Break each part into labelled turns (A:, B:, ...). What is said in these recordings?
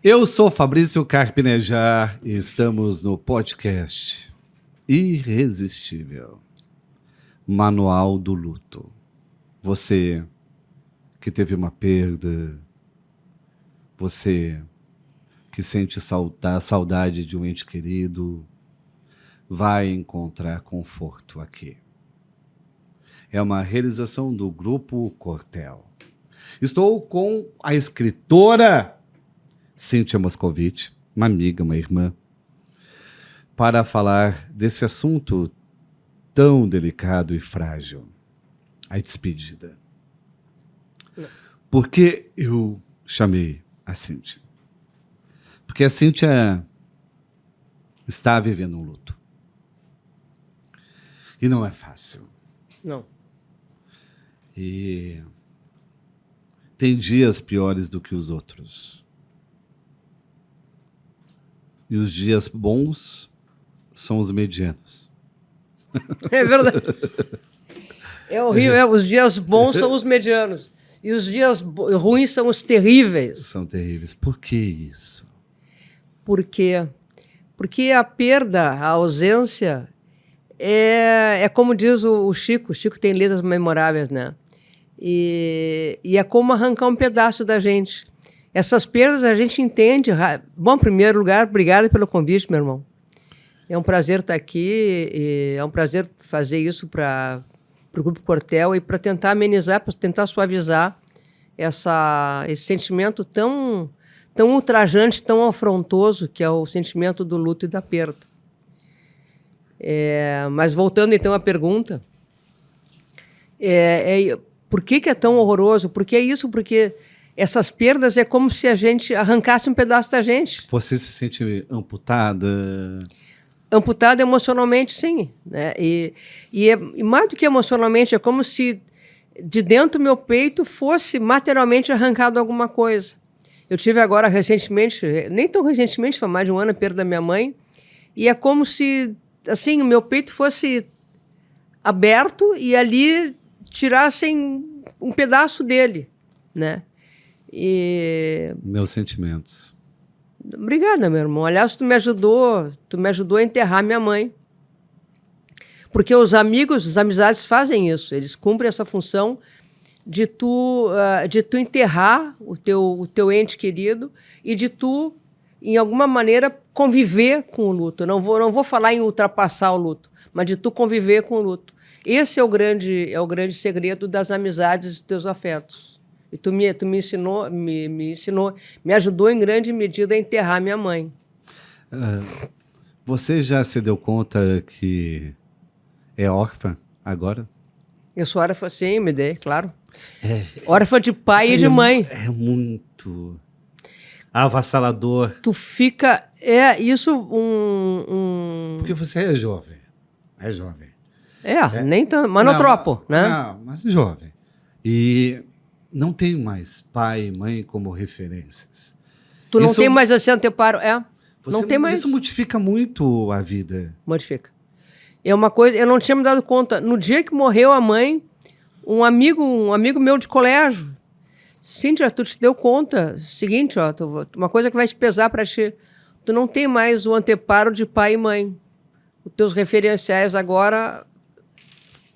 A: Eu sou Fabrício Carpinejar e estamos no podcast Irresistível, Manual do Luto. Você que teve uma perda, você que sente saudade de um ente querido, vai encontrar conforto aqui. É uma realização do Grupo Cortel. Estou com a escritora Cíntia Moscovitch, uma amiga, uma irmã, para falar desse assunto tão delicado e frágil, a despedida. Por que eu chamei a Cíntia? Porque a Cíntia está vivendo um luto. E não é fácil.
B: Não.
A: E tem dias piores do que os outros. E os dias bons são os medianos.
B: É verdade. É horrível. Os dias bons são os medianos. E os dias ruins são os terríveis.
A: São terríveis. Por que isso?
B: Por quê? Porque a perda, a ausência, é como diz o Chico. O Chico tem letras memoráveis, né? E é como arrancar um pedaço da gente. Essas perdas a gente entende. Bom, em primeiro lugar, obrigado pelo convite, meu irmão. É um prazer estar aqui, e é um prazer fazer isso para o Grupo Cortel e para tentar amenizar, para tentar suavizar esse sentimento tão ultrajante, tão afrontoso, que é o sentimento do luto e da perda. Mas voltando então à pergunta, por que é tão horroroso? Por que é isso? Porque essas perdas é como se a gente arrancasse um pedaço da gente.
A: Você se sente amputada?
B: Amputada emocionalmente, sim. Né? E mais do que emocionalmente, é como se de dentro do meu peito fosse materialmente arrancado alguma coisa. Eu tive agora recentemente, nem tão recentemente, foi mais de um ano, a perda da minha mãe, e é como se assim, o meu peito fosse aberto e ali tirassem um pedaço dele, né?
A: Meus sentimentos.
B: Obrigada, meu irmão. Aliás, tu me ajudou a enterrar minha mãe. Porque os amigos, as amizades fazem isso. Eles cumprem essa função de tu enterrar o teu ente querido e de tu, em alguma maneira, conviver com o luto. Eu não vou falar em ultrapassar o luto, mas de tu conviver com o luto. Esse é o grande segredo das amizades e dos teus afetos. E tu me ensinou, me ajudou em grande medida a enterrar minha mãe.
A: Você já se deu conta que é órfã agora?
B: Eu sou órfã, sim, me dei, claro. Órfã de pai e de mãe.
A: É muito avassalador.
B: Tu fica...
A: Porque você é jovem. É jovem.
B: Nem tanto. Manotropo, né?
A: Não, mas é jovem. E não tem mais pai e mãe como referências.
B: Tu não tem mais esse anteparo, não tem mais.
A: Isso modifica muito a vida.
B: Modifica. É uma coisa, eu não tinha me dado conta. No dia que morreu a mãe, um amigo meu de colégio, Cíntia, tu te deu conta? Seguinte, uma coisa que vai se pesar para ti. Tu não tem mais o anteparo de pai e mãe. Os teus referenciais agora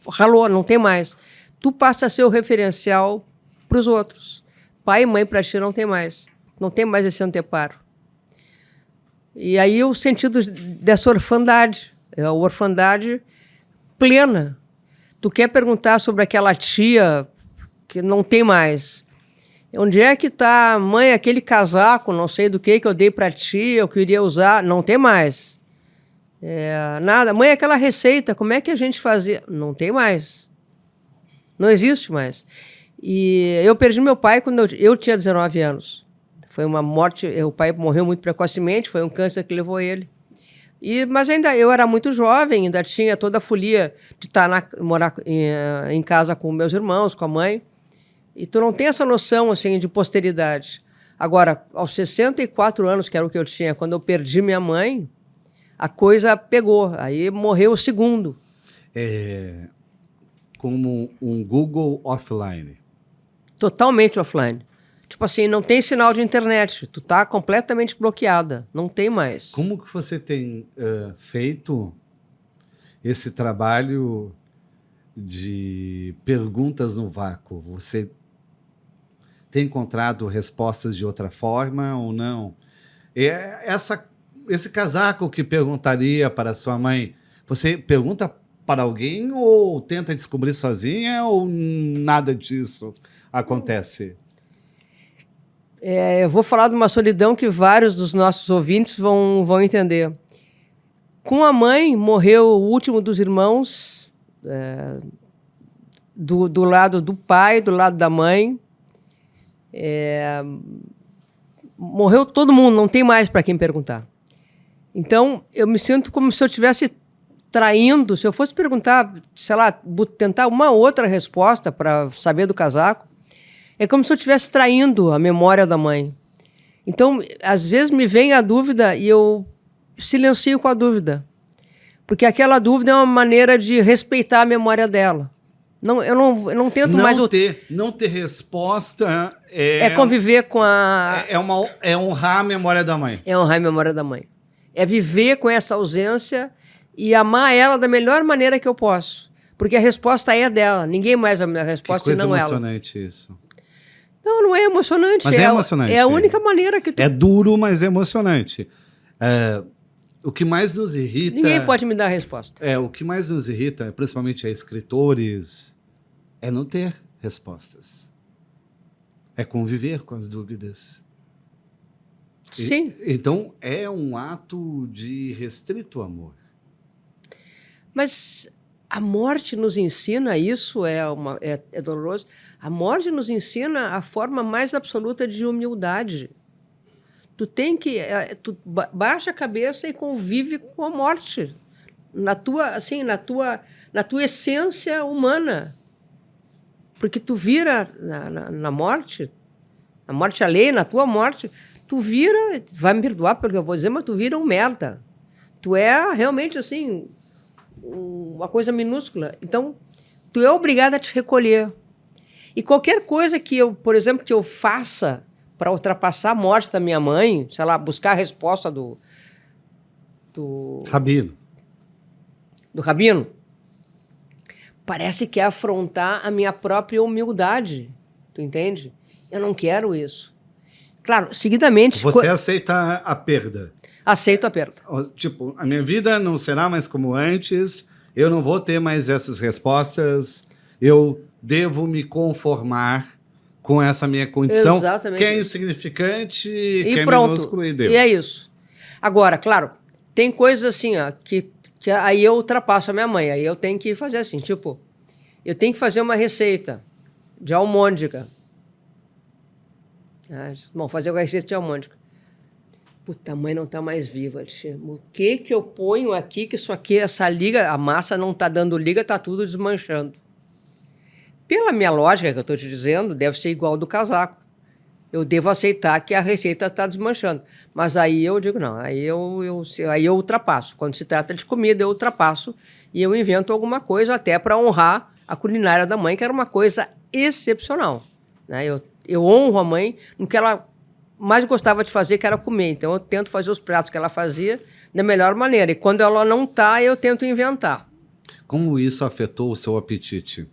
B: ralou, não tem mais. Tu passa a ser o referencial para os outros. Pai e mãe para ti não tem mais. Não tem mais esse anteparo. E aí o sentido dessa orfandade, é a orfandade plena. Tu quer perguntar sobre aquela tia que não tem mais. Onde é que está, mãe, aquele casaco, não sei do que eu dei para ti, eu queria usar, não tem mais. Nada. Mãe, aquela receita, como é que a gente fazia? Não tem mais. Não existe mais. E eu perdi meu pai quando eu tinha 19 anos. Foi uma morte, o pai morreu muito precocemente, foi um câncer que levou ele. Mas ainda eu era muito jovem, ainda tinha toda a folia de morar em casa com meus irmãos, com a mãe. E tu não tem essa noção assim, de posteridade. Agora, aos 64 anos, que era o que eu tinha, quando eu perdi minha mãe, a coisa pegou. Aí morreu o segundo.
A: Como um Google offline.
B: Totalmente offline. Tipo assim, não tem sinal de internet. Tu tá completamente bloqueada. Não tem mais.
A: Como que você tem feito esse trabalho de perguntas no vácuo? Você tem encontrado respostas de outra forma ou não? Esse casaco que perguntaria para sua mãe, você pergunta para alguém ou tenta descobrir sozinha ou nada disso acontece?
B: Eu vou falar de uma solidão que vários dos nossos ouvintes vão entender. Com a mãe, morreu o último dos irmãos, do lado do pai, do lado da mãe. Morreu todo mundo, não tem mais para quem perguntar. Então, eu me sinto como se eu estivesse traindo. Se eu fosse perguntar, sei lá, tentar uma outra resposta para saber do casaco, é como se eu estivesse traindo a memória da mãe. Então, às vezes me vem a dúvida e eu silencio com a dúvida. Porque aquela dúvida é uma maneira de respeitar a memória dela. Eu não tento mais...
A: Não ter resposta
B: é conviver com a...
A: É honrar a memória da mãe.
B: É honrar a memória da mãe. É viver com essa ausência e amar ela da melhor maneira que eu posso. Porque a resposta é dela. Ninguém mais vai me dar a resposta e não ela.
A: Que coisa emocionante isso.
B: Não é emocionante.
A: Mas é emocionante.
B: É a única maneira que tu...
A: É duro, mas é emocionante. O que mais nos irrita...
B: Ninguém pode me dar a resposta.
A: O que mais nos irrita, principalmente a escritores, é não ter respostas. É conviver com as dúvidas.
B: Sim.
A: Então, é um ato de restrito amor.
B: Mas a morte nos ensina isso, é doloroso. A morte nos ensina a forma mais absoluta de humildade. Tu tem que... tu baixa a cabeça e convive com a morte. Na tua essência humana. Porque tu vira na morte, na morte alheia, na tua morte, tu vira... Vai me perdoar pelo que eu vou dizer, mas tu vira um merda. Tu é realmente, assim, uma coisa minúscula. Então, tu é obrigado a te recolher. E qualquer coisa que eu, por exemplo, que eu faça para ultrapassar a morte da minha mãe, sei lá, buscar a resposta do
A: Rabino.
B: Do Rabino, parece que é afrontar a minha própria humildade. Tu entende? Eu não quero isso. Claro, seguidamente...
A: Você aceita a perda.
B: Aceito a perda.
A: Tipo, a minha vida não será mais como antes, eu não vou ter mais essas respostas, eu devo me conformar com essa minha condição,
B: exatamente,
A: que é insignificante, que é
B: pronto,
A: minúsculo e deu.
B: E é isso. Agora, claro, tem coisas assim, ó, que aí eu ultrapasso a minha mãe, aí eu tenho que fazer assim, tipo, eu tenho que fazer uma receita de almôndega. Bom, fazer uma receita de almôndega. Puta, a mãe não está mais viva. O que eu ponho aqui, que isso aqui, essa liga, a massa não está dando liga, está tudo desmanchando. Pela minha lógica que eu estou te dizendo, deve ser igual ao do casaco. Eu devo aceitar que a receita está desmanchando. Mas aí eu digo, não, aí eu ultrapasso. Quando se trata de comida, eu ultrapasso e eu invento alguma coisa até para honrar a culinária da mãe, que era uma coisa excepcional. Né? Eu honro a mãe no que ela mais gostava de fazer, que era comer. Então, eu tento fazer os pratos que ela fazia da melhor maneira. E quando ela não está, eu tento inventar.
A: Como isso afetou o seu apetite?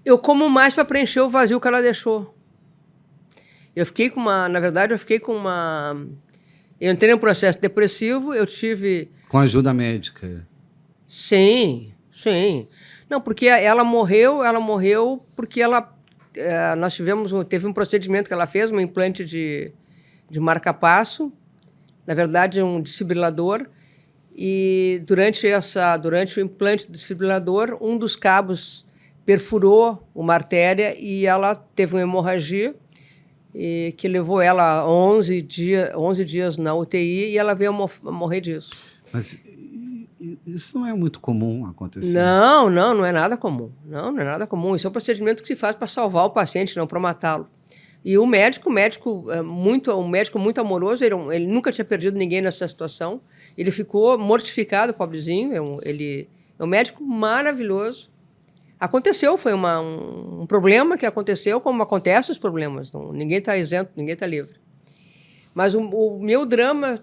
B: Eu como mais para preencher o vazio que ela deixou. Eu fiquei com uma... Na verdade, eu entrei num processo depressivo, eu tive...
A: Com ajuda médica?
B: Sim. Não, porque ela morreu porque ela... teve um procedimento que ela fez, um implante de marca-passo, na verdade um desfibrilador, e durante o implante do desfibrilador, um dos cabos perfurou uma artéria e ela teve uma hemorragia que levou ela 11 dias na UTI e ela veio a morrer disso.
A: Mas isso não é muito comum acontecer?
B: Não é nada comum. Não é nada comum. Isso é um procedimento que se faz para salvar o paciente, não para matá-lo. E o médico muito amoroso, ele nunca tinha perdido ninguém nessa situação. Ele ficou mortificado, pobrezinho. Ele é um médico maravilhoso. Aconteceu, foi um problema que aconteceu, como acontecem os problemas. Não, ninguém está isento, ninguém está livre. Mas o meu drama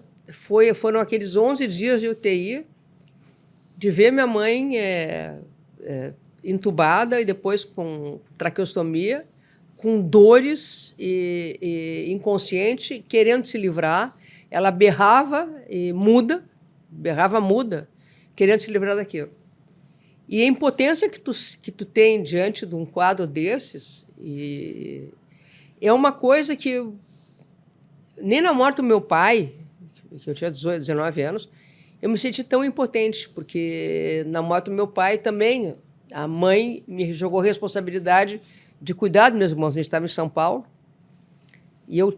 B: foram aqueles 11 dias de UTI, de ver minha mãe entubada e depois com traqueostomia, com dores e inconsciente, querendo se livrar. Ela berrava muda, querendo se livrar daquilo. E a impotência que tu tem diante de um quadro desses é uma coisa que nem na morte do meu pai, que eu tinha 18, 19 anos, eu me senti tão impotente, porque na morte do meu pai também a mãe me jogou a responsabilidade de cuidar dos meus irmãos. A gente estava em São Paulo e eu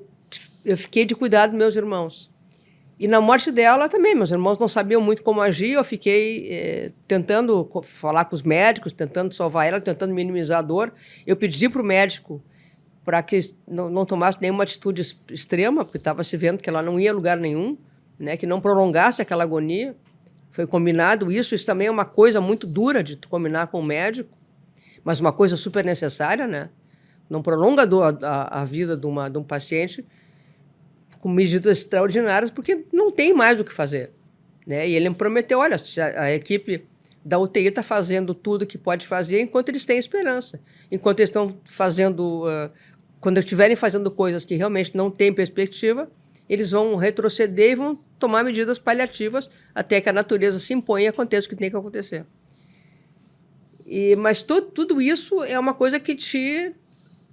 B: fiquei de cuidar dos meus irmãos. E na morte dela também, meus irmãos não sabiam muito como agir, eu fiquei tentando falar com os médicos, tentando salvar ela, tentando minimizar a dor. Eu pedi para o médico para que não tomasse nenhuma atitude extrema, porque estava se vendo que ela não ia a lugar nenhum, né, que não prolongasse aquela agonia. Foi combinado isso também é uma coisa muito dura de combinar com o médico, mas uma coisa super necessária, né? Não prolonga a vida de um paciente com medidas extraordinárias, porque não tem mais o que fazer, né? E ele me prometeu, olha, a equipe da UTI está fazendo tudo que pode fazer enquanto eles têm esperança. Enquanto eles estão fazendo... quando estiverem fazendo coisas que realmente não têm perspectiva, eles vão retroceder e vão tomar medidas paliativas até que a natureza se imponha e aconteça o que tem que acontecer. Mas tudo isso é uma coisa que te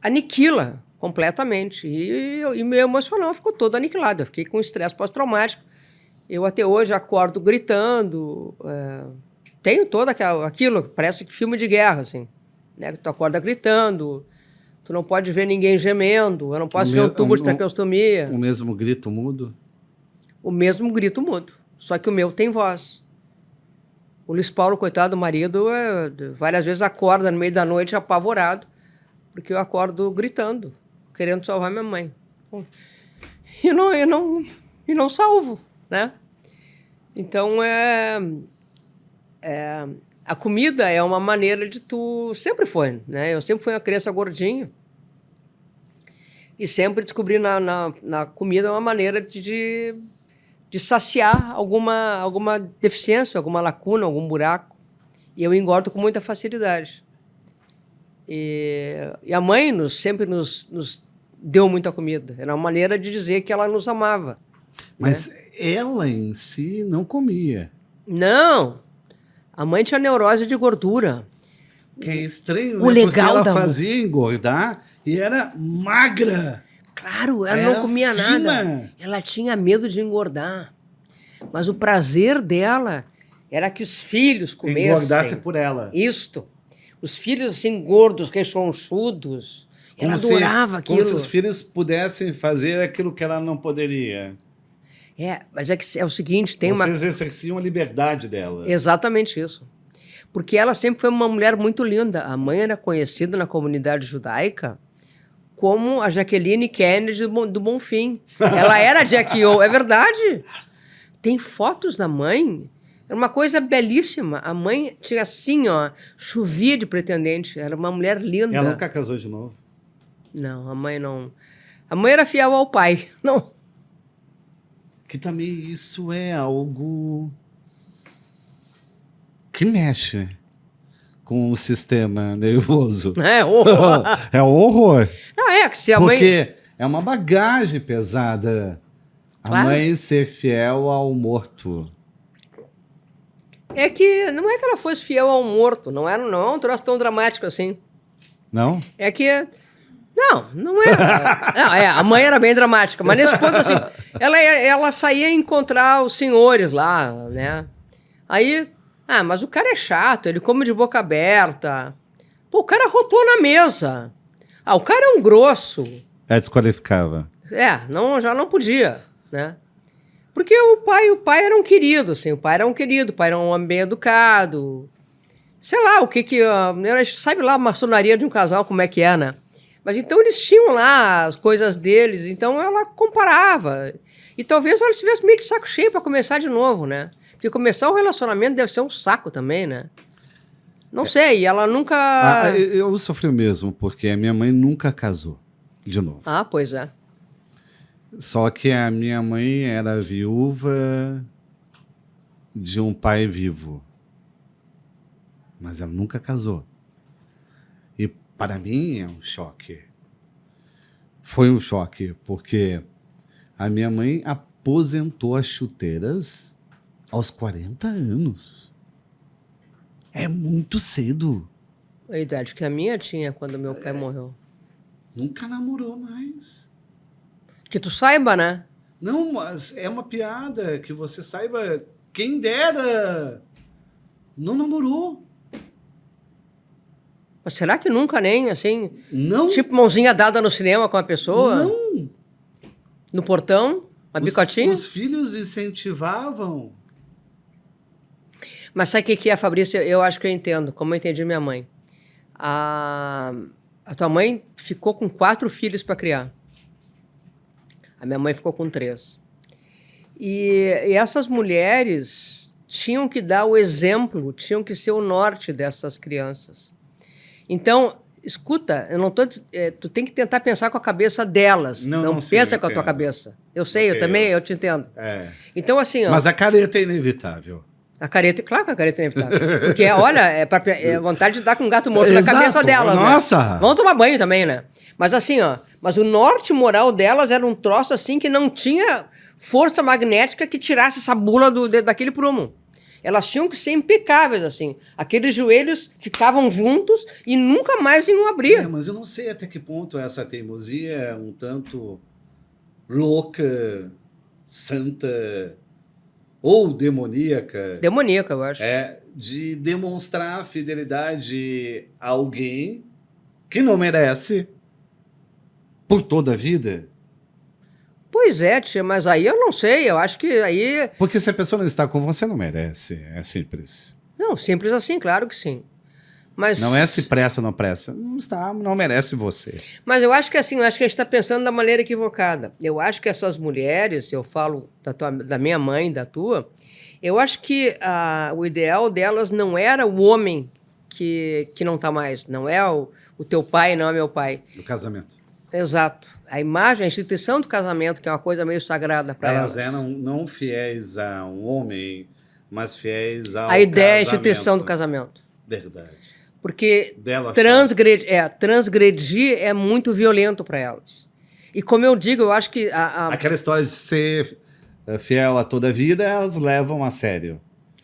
B: aniquila completamente. E meu emocional ficou todo aniquilado. Eu fiquei com estresse pós-traumático. Eu até hoje acordo gritando. Tenho todo aquilo, parece filme de guerra, assim, né? Tu acorda gritando, tu não pode ver ninguém gemendo, eu não posso ver um tubo de traqueostomia.
A: O mesmo grito mudo?
B: O mesmo grito mudo, só que o meu tem voz. O Luiz Paulo, coitado do marido, várias vezes acorda no meio da noite apavorado, porque eu acordo gritando, querendo salvar minha mãe. E não salvo, né? Então, a comida é uma maneira de tu... Sempre foi, né? Eu sempre fui uma criança gordinha. E sempre descobri na comida uma maneira de saciar alguma deficiência, alguma lacuna, algum buraco. E eu engordo com muita facilidade. E a mãe sempre nos deu muita comida. Era uma maneira de dizer que ela nos amava.
A: Mas
B: né?
A: Ela em si não comia.
B: Não! A mãe tinha neurose de gordura.
A: Que é estranho,
B: o
A: né?
B: legal
A: Porque ela fazia engordar e era magra.
B: Claro, ela
A: Era
B: não comia
A: fina.
B: nada. Ela tinha medo de engordar. Mas o prazer dela era que os filhos comessem.
A: Engordasse por ela.
B: Isto. Os filhos assim, gordos, rechonchudos. Ela adorava aquilo.
A: Como se os filhos pudessem fazer aquilo que ela não poderia.
B: Mas é o seguinte, tem
A: Vocês exerciam a liberdade dela.
B: Exatamente isso. Porque ela sempre foi uma mulher muito linda. A mãe era conhecida na comunidade judaica como a Jacqueline Kennedy do Bonfim. Ela era Jackie O, é verdade. Tem fotos da mãe, era uma coisa belíssima. A mãe tinha assim, ó, chovia de pretendente, era uma mulher linda.
A: Ela nunca casou de novo?
B: Não, a mãe não. A mãe era fiel ao pai, não.
A: Que também isso é algo que mexe com o sistema nervoso.
B: É horror.
A: É um horror.
B: Não, que se a
A: Porque
B: mãe...
A: é uma bagagem pesada. A
B: Claro.
A: mãe ser fiel ao morto.
B: É que não é que ela fosse fiel ao morto, não é um troço tão dramático assim.
A: Não?
B: É que... Não é. Não, a mãe era bem dramática, mas nesse ponto, assim, ela saía encontrar os senhores lá, né? Aí, mas o cara é chato, ele come de boca aberta. Pô, o cara rotou na mesa. O cara é um grosso.
A: Desqualificava.
B: Já não podia, né? Porque o pai era um querido, assim, o pai era um homem bem educado. Sei lá, sabe lá a maçonaria de um casal, como é que é, né? Mas então eles tinham lá as coisas deles, então ela comparava. E talvez ela estivesse meio de saco cheio para começar de novo, né? Porque começar um relacionamento deve ser um saco também, né? Não sei, ela nunca...
A: Eu sofri o mesmo, porque a minha mãe nunca casou de novo.
B: Ah, pois é.
A: Só que a minha mãe era viúva de um pai vivo. Mas ela nunca casou. E para mim é um choque. Foi um choque, porque a minha mãe aposentou as chuteiras aos 40 anos. É muito cedo.
B: A idade que a minha tinha quando meu pai morreu.
A: Nunca namorou mais.
B: Que tu saiba, né?
A: Não, mas é uma piada que você saiba. Quem dera. Não namorou.
B: Mas será que nunca nem, assim...
A: Não.
B: Tipo mãozinha dada no cinema com a pessoa?
A: Não.
B: No portão? Uma bicotinha?
A: Os filhos incentivavam.
B: Mas sabe o que é, Fabrício? Eu acho que eu entendo, como eu entendi minha mãe. A tua mãe ficou com 4 filhos para criar. A minha mãe ficou com 3. E essas mulheres tinham que dar o exemplo, tinham que ser o norte dessas crianças. Então, escuta, eu não tô, tu tem que tentar pensar com a cabeça delas. Não pensa
A: sim,
B: com a tua cabeça. Eu sei,
A: Ok,
B: eu também, eu te entendo.
A: É.
B: Então, assim... ó,
A: Mas a careta é inevitável.
B: a careta, claro que a careta é inevitável. Porque, olha, é vontade de dar com um gato morto
A: Exato.
B: na cabeça delas,
A: Nossa.
B: né? Vão tomar banho também, né? Mas assim, ó, mas o norte moral delas era um troço assim que não tinha força magnética que tirasse essa bula daquele prumo. Elas tinham que ser impecáveis, assim. Aqueles joelhos ficavam juntos e nunca mais iam abrir.
A: Mas eu não sei até que ponto essa teimosia é um tanto louca, santa ou demoníaca.
B: Demoníaca, eu acho.
A: É de demonstrar fidelidade a alguém que não merece por toda a vida.
B: Pois é, tia, mas aí eu não sei. Eu acho que aí...
A: Porque se a pessoa não está com você, não merece. É simples.
B: Não, simples assim, claro que sim. Mas...
A: Não é se pressa ou não pressa. Não está, não merece você.
B: Mas eu acho que assim, eu acho que a gente está pensando da maneira equivocada. Eu acho que essas mulheres, eu falo da minha mãe, da tua, eu acho que o ideal delas não era o homem que não está mais. Não é o teu pai, não é meu pai.
A: O casamento.
B: Exato. A imagem, a instituição do casamento, que é uma coisa meio sagrada para elas.
A: Elas eram não fiéis a um homem, mas fiéis ao
B: A ideia é a
A: casamento.
B: instituição do casamento.
A: Verdade.
B: Porque
A: Dela
B: transgredir é muito violento para elas. E como eu digo, eu acho que...
A: Aquela história de ser fiel a toda a vida, elas levam a sério.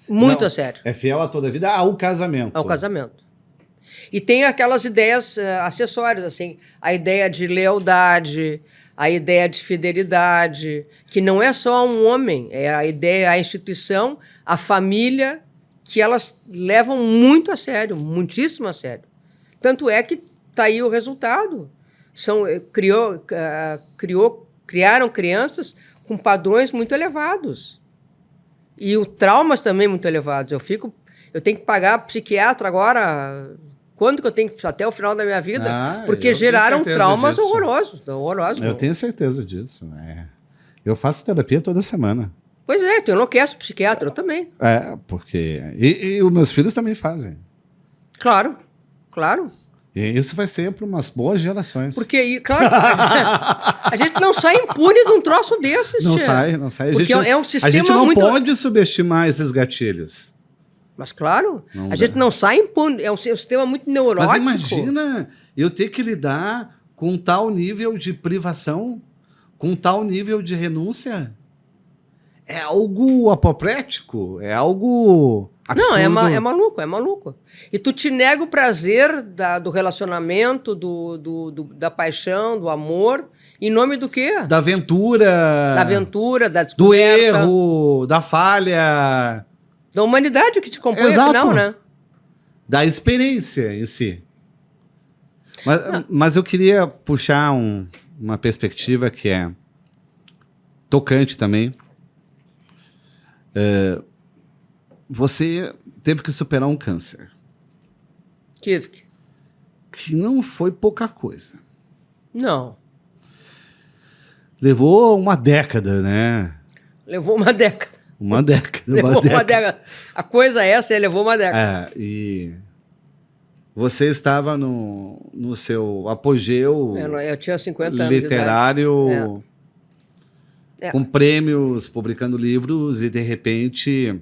B: Muito
A: Não,
B: a sério.
A: É fiel a toda a vida ao casamento.
B: Ao casamento. E tem aquelas ideias acessórias, assim, a ideia de lealdade, a ideia de fidelidade, que não é só um homem, é a ideia, a instituição, a família, que elas levam muito a sério, muitíssimo a sério. Tanto é que está aí o resultado. Criaram crianças com padrões muito elevados. E os traumas também muito elevados. Eu tenho que pagar psiquiatra agora... Quando que eu tenho que até o final da minha vida? Porque geraram traumas horrorosos.
A: Eu tenho certeza disso. Eu faço terapia toda semana.
B: Pois é, tu enlouquece psiquiatra, eu também.
A: Porque... E os meus filhos também fazem.
B: Claro, claro.
A: E isso vai ser para umas boas gerações.
B: Porque, claro, a gente não sai impune de um troço desses,
A: Não
B: tia.
A: sai.
B: Porque é um sistema
A: a gente não
B: muito...
A: pode subestimar esses gatilhos.
B: Mas claro,
A: Não
B: a
A: dá.
B: gente não sai impune. É um sistema muito neurótico.
A: Mas imagina eu ter que lidar com tal nível de privação, com tal nível de renúncia. É algo apoplético, é algo absurdo.
B: Não, é maluco. E tu te nega o prazer do relacionamento, da paixão, do amor, em nome do quê?
A: Da aventura.
B: Da aventura, da
A: Do
B: descoberta.
A: erro, da falha.
B: Da humanidade que te compõe,
A: Exato.
B: afinal, né?
A: Da experiência em si. Mas eu queria puxar uma perspectiva que é tocante também. Você teve que superar um câncer.
B: Tive que.
A: Que não foi pouca coisa.
B: Não.
A: Levou uma década, né?
B: Levou uma década.
A: Uma década.
B: Levou uma década. A coisa essa, levou uma década.
A: E Você estava no seu apogeu
B: Eu tinha 50 anos
A: literário,
B: É.
A: com prêmios, publicando livros, e de repente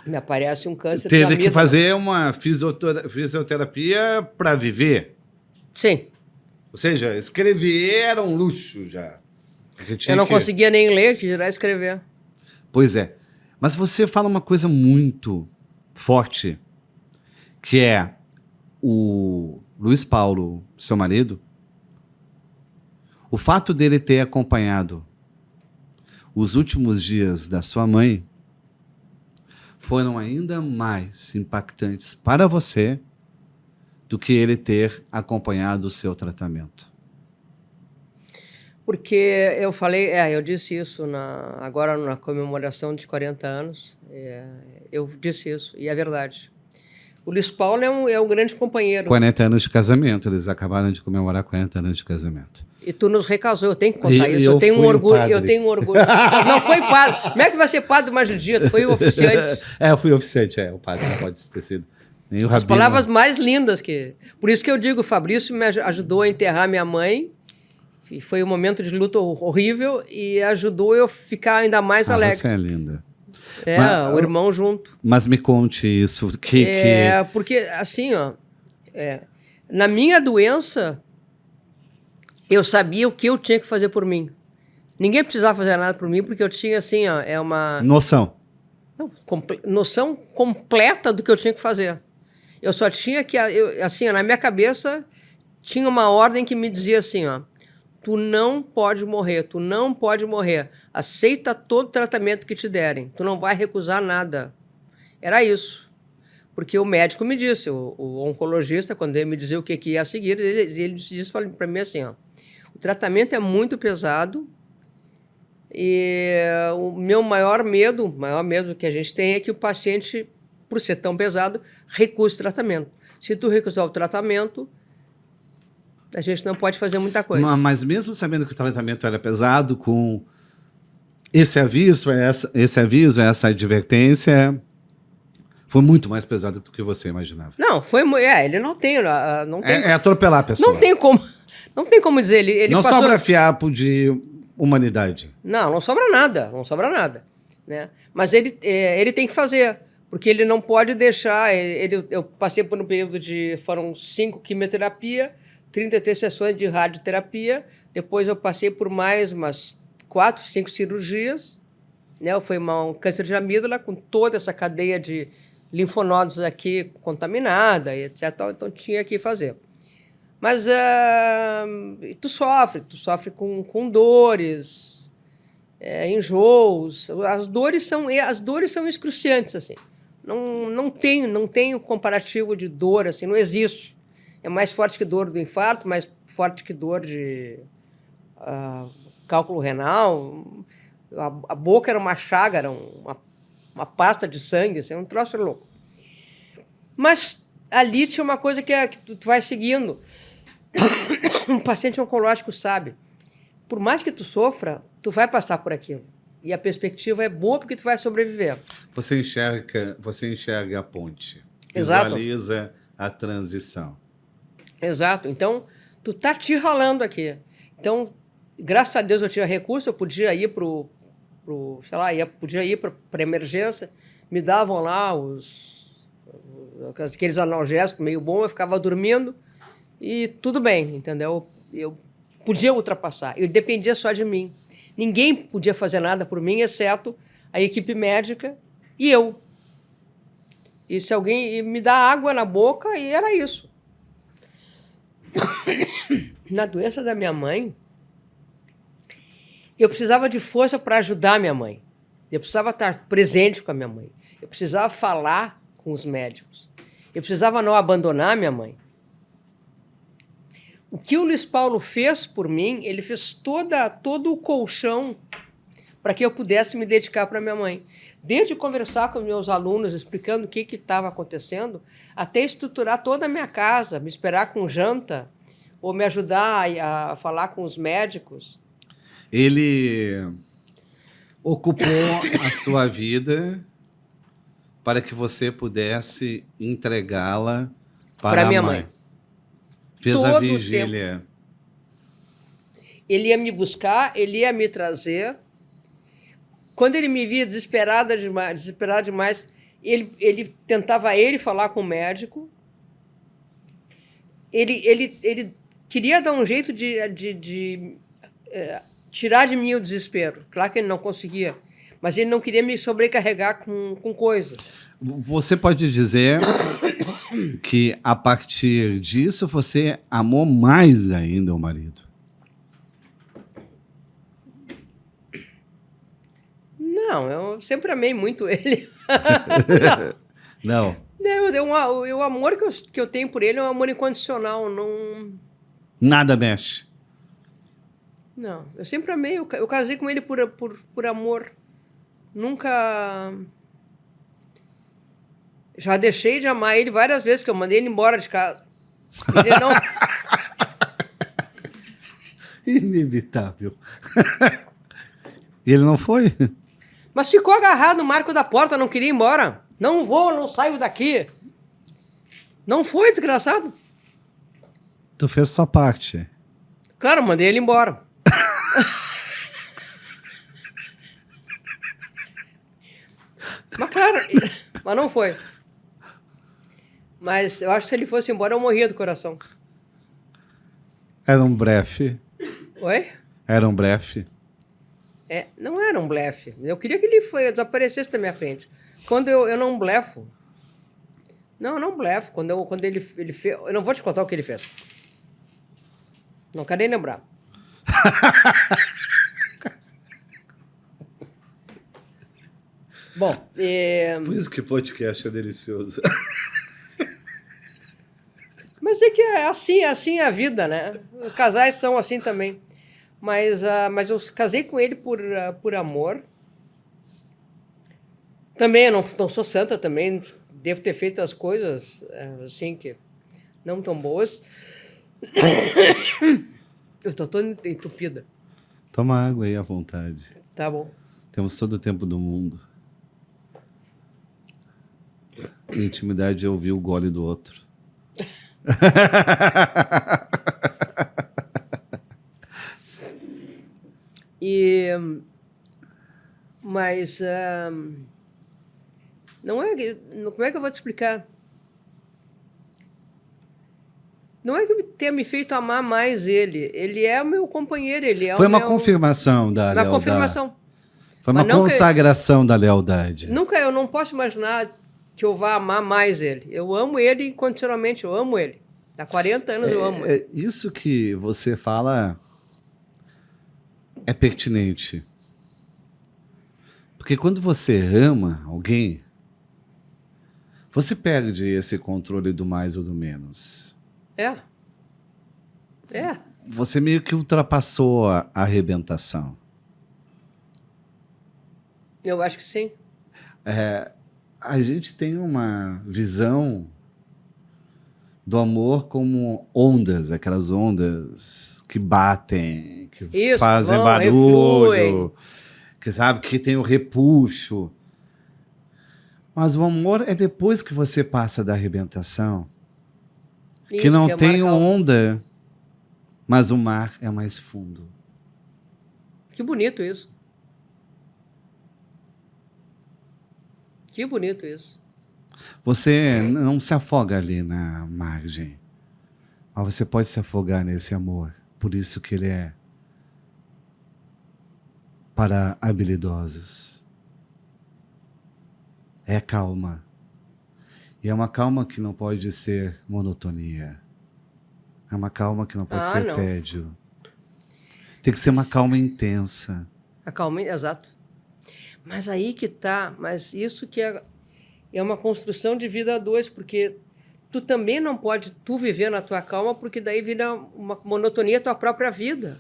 B: me aparece um câncer de
A: teve que
B: amígdala.
A: fazer uma fisioterapia para viver.
B: Sim.
A: Ou seja, escrever era um luxo já. Porque tinha
B: Eu não
A: que...
B: conseguia nem ler, que dirá escrever.
A: Pois é. Mas você fala uma coisa muito forte, que é o Luiz Paulo, seu marido, o fato dele ter acompanhado os últimos dias da sua mãe foram ainda mais impactantes para você do que ele ter acompanhado o seu tratamento.
B: Porque eu falei, eu disse isso agora na comemoração de 40 anos, eu disse isso, e é verdade. O Luiz Paulo é um grande companheiro.
A: 40 anos de casamento, eles acabaram de comemorar 40 anos de casamento.
B: E tu nos recasou, eu tenho que contar isso,
A: eu
B: eu tenho um
A: fui
B: orgulho,
A: padre.
B: eu tenho um orgulho. Não foi padre, como é que vai ser padre mais um dia? Tu foi o oficiante.
A: Eu fui oficiante, o padre não pode ter sido. Nem o
B: As
A: rabino.
B: palavras mais lindas que... Por isso que eu digo, o Fabrício me ajudou a enterrar minha mãe, que foi um momento de luta horrível, e ajudou eu ficar ainda mais alegre.
A: Você é linda.
B: O irmão junto.
A: Mas me conte isso.
B: Porque, assim, na minha doença, eu sabia o que eu tinha que fazer por mim. Ninguém precisava fazer nada por mim, porque eu tinha, assim, uma...
A: Noção.
B: Noção completa do que eu tinha que fazer. Eu só tinha que... assim, na minha cabeça, tinha uma ordem que me dizia assim, tu não pode morrer, tu não pode morrer. Aceita todo o tratamento que te derem. Tu não vai recusar nada. Era isso. Porque o médico me disse, o oncologista, quando ele me dizia o que ia a seguir, ele disse para mim assim, o tratamento é muito pesado e o meu maior medo que a gente tem é que o paciente, por ser tão pesado, recuse o tratamento. Se tu recusar o tratamento, a gente não pode fazer muita coisa.
A: Mas mesmo sabendo que o tratamento era pesado, com esse aviso, essa advertência, foi muito mais pesado do que você imaginava.
B: Não, ele não tem...
A: É atropelar a pessoa.
B: Não tem como dizer. Ele
A: não
B: passou...
A: sobra fiapo de humanidade.
B: Não sobra nada, né? Mas ele tem que fazer, porque ele não pode deixar... eu passei por um período foram 5 quimioterapia, 33 sessões de radioterapia, depois eu passei por mais umas 4, 5 cirurgias, né? Foi um câncer de amígdala com toda essa cadeia de linfonodos aqui contaminada, etc. Então tinha que fazer. Mas tu sofre com dores, enjoos. As dores são excruciantes, assim. Não tem comparativo de dor, assim, não existe. É mais forte que dor do infarto, mais forte que dor de cálculo renal. A boca era uma chaga, era uma pasta de sangue, assim, um troço louco. Mas ali tinha uma coisa que tu vai seguindo. Um paciente oncológico sabe. Por mais que tu sofra, tu vai passar por aquilo. E a perspectiva é boa porque tu vai sobreviver.
A: Você enxerga a ponte.
B: Exato.
A: Visualiza a transição. Exato.
B: Então, tu tá te ralando aqui. Então, graças a Deus eu tinha recurso, eu podia ir podia ir para emergência, me davam lá aqueles analgésicos meio bom, eu ficava dormindo e tudo bem, entendeu? Eu podia ultrapassar, eu dependia só de mim. Ninguém podia fazer nada por mim, exceto a equipe médica e eu. E se alguém me dá água na boca, e era isso. Na doença da minha mãe, eu precisava de força para ajudar minha mãe. Eu precisava estar presente com a minha mãe. Eu precisava falar com os médicos. Eu precisava não abandonar minha mãe. O que o Luiz Paulo fez por mim, ele fez todo o colchão para que eu pudesse me dedicar para minha mãe. Desde conversar com meus alunos, explicando o que estava acontecendo, até estruturar toda a minha casa, me esperar com janta, ou me ajudar a falar com os médicos.
A: Ele ocupou a sua vida para que você pudesse entregá-la
B: Para minha mãe.
A: Fez
B: Todo
A: a vigília.
B: Ele ia me buscar, ele ia me trazer. Quando ele me via desesperado demais, ele tentava falar com o médico. Ele queria dar um jeito de tirar de mim o desespero. Claro que ele não conseguia, mas ele não queria me sobrecarregar com coisas.
A: Você pode dizer que, a partir disso, você amou mais ainda o marido?
B: Não, eu sempre amei muito ele.
A: Não.
B: O amor que eu tenho por ele é um amor incondicional. Não...
A: Nada mexe.
B: Não, eu sempre amei. Eu casei com ele por amor. Nunca... Já deixei de amar ele várias vezes, que eu mandei ele embora de casa. Ele não...
A: Inevitável. E ele não foi?
B: Mas ficou agarrado no marco da porta, não queria ir embora. Não vou, não saio daqui. Não foi, desgraçado.
A: Tu fez sua parte.
B: Claro, mandei ele embora. Mas claro, mas não foi. Mas eu acho que se ele fosse embora, eu morria do coração.
A: Era um blefe.
B: Oi?
A: Era um blefe.
B: Não era um blefe. Eu queria que ele desaparecesse da minha frente. Quando eu não blefo. Não, eu não blefo. Quando ele fez... Eu não vou te contar o que ele fez. Não quero nem lembrar. Bom,
A: Por isso que podcast é delicioso.
B: Mas é que assim é a vida, né? Os casais são assim também. Mas eu casei com ele por amor. Também eu não sou santa também. Devo ter feito as coisas assim que não tão boas. Eu estou toda entupida.
A: Toma água aí à vontade.
B: Tá bom.
A: Temos todo o tempo do mundo. Intimidade é ouvir o gole do outro.
B: Mas não é. Como é que eu vou te explicar? Não é que tenha me feito amar mais ele. Ele é o meu companheiro.
A: Foi uma confirmação da lealdade.
B: Uma confirmação.
A: Foi uma consagração da lealdade.
B: Eu não posso imaginar que eu vá amar mais ele. Eu amo ele incondicionalmente, eu amo ele. Há 40 anos eu amo ele.
A: Isso que você fala é pertinente. Porque quando você ama alguém, você perde esse controle do mais ou do menos. Você meio que ultrapassou a arrebentação.
B: Eu acho que sim.
A: A gente tem uma visão do amor como ondas, aquelas ondas que batem, que fazem barulho, refluem. Que sabe que tem o repuxo. Mas o amor é depois que você passa da arrebentação, que não tem onda, mas o mar é mais fundo.
B: Que bonito isso. Que bonito isso.
A: Você não se afoga ali na margem, mas você pode se afogar nesse amor. Por isso que ele é para habilidosos. É calma. E é uma calma que não pode ser monotonia. É uma calma que não pode ser tédio. Tem que ser uma calma intensa.
B: A calma, exato. Mas aí que tá, mas isso que é uma construção de vida a dois, porque tu também não pode viver na tua calma, porque daí vira uma monotonia a tua própria vida.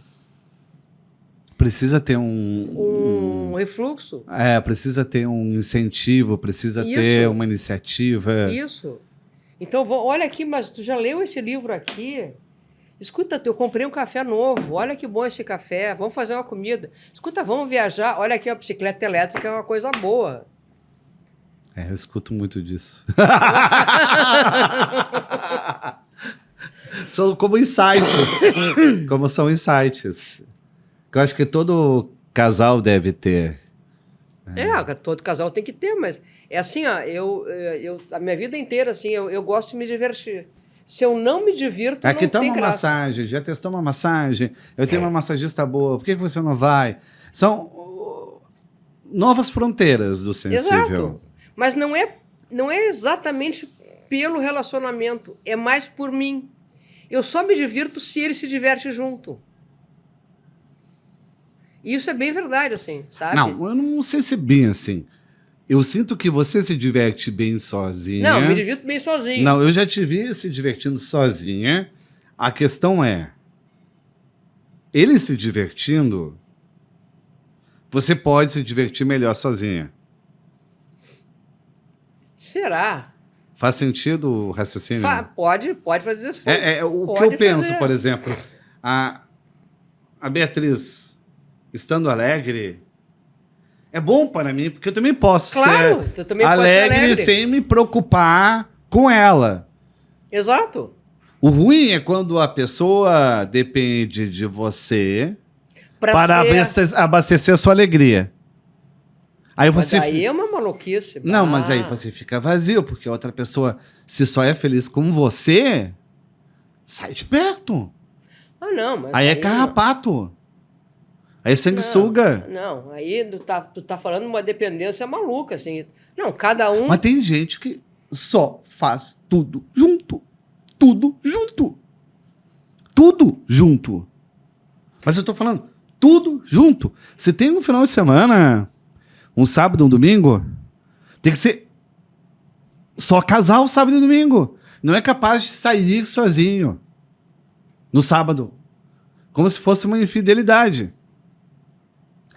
A: Precisa ter um
B: refluxo.
A: Precisa ter um incentivo, precisa ter uma iniciativa.
B: Isso. Então, olha aqui, mas tu já leu esse livro aqui? Escuta, eu comprei um café novo, olha que bom esse café, vamos fazer uma comida. Escuta, vamos viajar, olha aqui a bicicleta elétrica, é uma coisa boa.
A: Eu escuto muito disso. São como insights. Como são insights. Que eu acho que todo casal deve ter.
B: Todo casal tem que ter, mas é assim, ó, a minha vida inteira, assim, eu gosto de me divertir. Se eu não me divirto,
A: Aqui
B: não
A: tá
B: tem
A: uma
B: graça.
A: massagem, já testou uma massagem? Eu tenho uma massagista boa, por que você não vai? São novas fronteiras do sensível.
B: Exato. Mas não é exatamente pelo relacionamento, é mais por mim. Eu só me divirto se ele se diverte junto. Isso é bem verdade, assim, sabe?
A: Não, eu não sei se é bem assim. Eu sinto que você se diverte bem sozinha.
B: Não, me divirto bem sozinho.
A: Não, eu já te vi se divertindo sozinha. A questão é, ele se divertindo, você pode se divertir melhor sozinha.
B: Será?
A: Faz sentido o raciocínio?
B: Pode fazer isso.
A: O que eu penso, por exemplo, a Beatriz estando alegre é bom para mim, porque eu também posso
B: Claro,
A: ser
B: tu também pode ser alegre
A: sem me preocupar com ela.
B: Exato.
A: O ruim é quando a pessoa depende de você para abastecer a sua alegria. Aí
B: Mas
A: você
B: aí é uma maluquice.
A: Não, mas aí você fica vazio, porque a outra pessoa, se só é feliz com você, sai de perto.
B: Não, mas
A: aí é carrapato. Aí é sanguessuga.
B: Não, aí tu tá falando de uma dependência maluca, assim. Não, cada um...
A: Mas tem gente que só faz tudo junto. Tudo junto. Tudo junto. Mas eu tô falando tudo junto. Se tem um final de semana, um sábado, um domingo, tem que ser só casal sábado e domingo. Não é capaz de sair sozinho no sábado. Como se fosse uma infidelidade.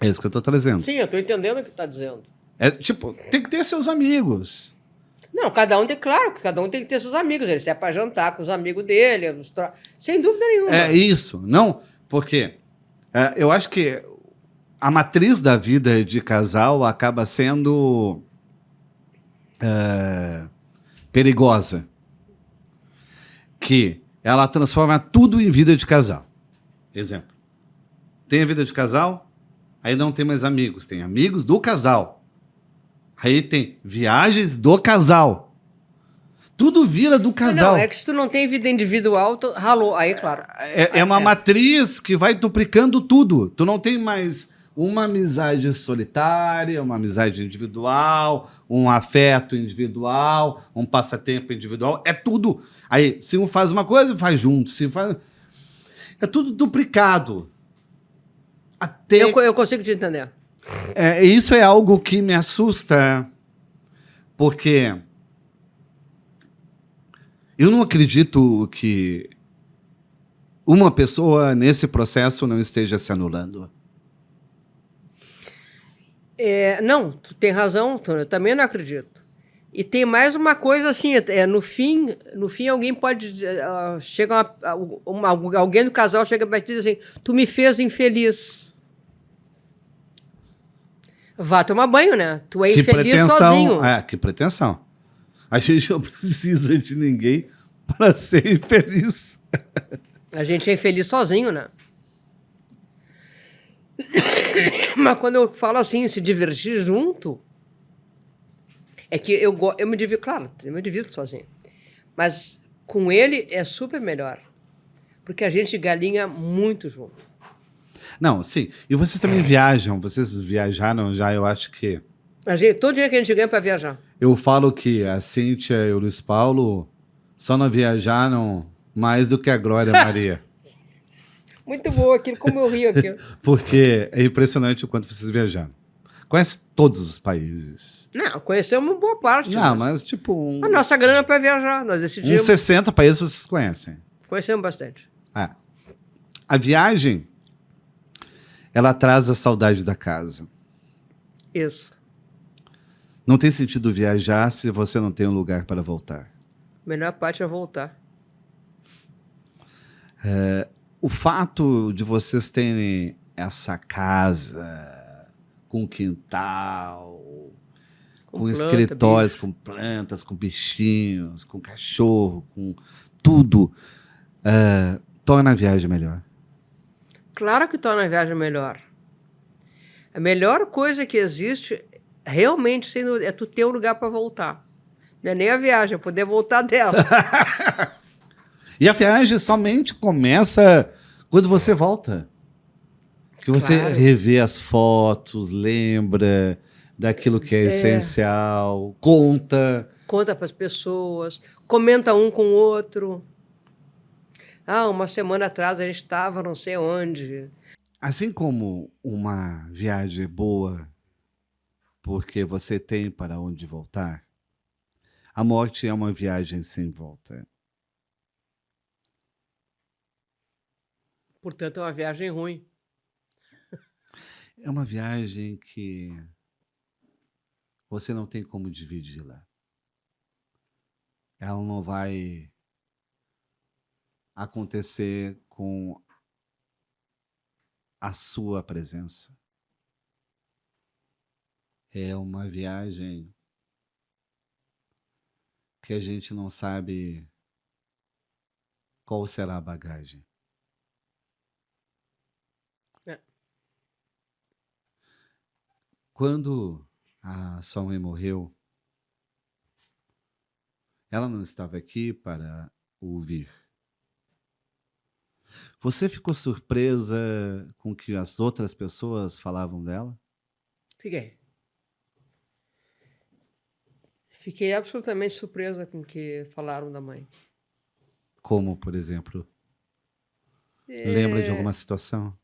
A: É isso que eu tô trazendo.
B: Sim, eu tô entendendo o que tu tá dizendo.
A: É tipo, tem que ter seus amigos.
B: Não, claro que cada um tem que ter seus amigos. Ele sai pra jantar com os amigos dele, sem dúvida nenhuma.
A: É isso. Não, porque eu acho que a matriz da vida de casal acaba sendo perigosa. Que ela transforma tudo em vida de casal. Exemplo. Tem a vida de casal, aí não tem mais amigos. Tem amigos do casal. Aí tem viagens do casal. Tudo vira do casal.
B: Não, é que se tu não tem vida individual, tu ralou. Aí, claro.
A: É uma matriz que vai duplicando tudo. Tu não tem mais uma amizade solitária, uma amizade individual, um afeto individual, um passatempo individual. É tudo. Aí, se um faz uma coisa, faz junto. Se faz... É tudo duplicado. Até...
B: Eu consigo te entender.
A: Isso é algo que me assusta, porque eu não acredito que uma pessoa nesse processo não esteja se anulando.
B: Não, tu tem razão, eu também não acredito. E tem mais uma coisa assim, no fim alguém pode... chega alguém do casal chega pra ti e diz assim, tu me fez infeliz. Vá tomar banho, né? Tu é infeliz sozinho.
A: Que pretensão. A gente não precisa de ninguém para ser infeliz.
B: A gente é infeliz sozinho, né? Mas quando eu falo assim, se divertir junto, é que eu me divirto, claro, eu me divirto sozinho. Mas com ele é super melhor. Porque a gente galinha muito junto.
A: Não, sim. E vocês também viajam. Vocês viajaram já, eu acho que...
B: Todo dia que a gente ganha para viajar.
A: Eu falo que a Cíntia e o Luiz Paulo só não viajaram mais do que a Glória Maria.
B: Muito boa aquilo, como eu rio aqui.
A: Porque é impressionante o quanto vocês viajaram. Conhece todos os países.
B: Não, conhecemos uma boa parte.
A: Não, mas tipo...
B: A nossa grana é para viajar. Nós decidimos...
A: Uns 60 países vocês conhecem.
B: Conhecemos bastante.
A: A viagem, ela traz a saudade da casa.
B: Isso.
A: Não tem sentido viajar se você não tem um lugar para voltar.
B: A melhor parte é voltar.
A: O fato de vocês terem essa casa com quintal, com
B: planta,
A: escritórios,
B: bicho.
A: com plantas, com bichinhos, com cachorro, com tudo, torna a viagem melhor.
B: Claro que torna a viagem melhor. A melhor coisa que existe, realmente, é tu ter um lugar para voltar. Não é nem a viagem, é poder voltar dela.
A: E a viagem somente começa quando você volta. Que você
B: Claro.
A: revê as fotos, lembra daquilo que é essencial, conta.
B: Conta para as pessoas, comenta um com o outro. Ah, uma semana atrás a gente estava não sei onde.
A: Assim como uma viagem é boa porque você tem para onde voltar, a morte é uma viagem sem volta.
B: Portanto, é uma viagem ruim.
A: É uma viagem que você não tem como dividi-la. Ela não vai acontecer com a sua presença. É uma viagem que a gente não sabe qual será a bagagem.
B: É.
A: Quando a sua mãe morreu, ela não estava aqui para ouvir. Você ficou surpresa com o que as outras pessoas falavam dela?
B: Fiquei. Fiquei absolutamente surpresa com o que falaram da mãe.
A: Como, por exemplo? Lembra de alguma situação?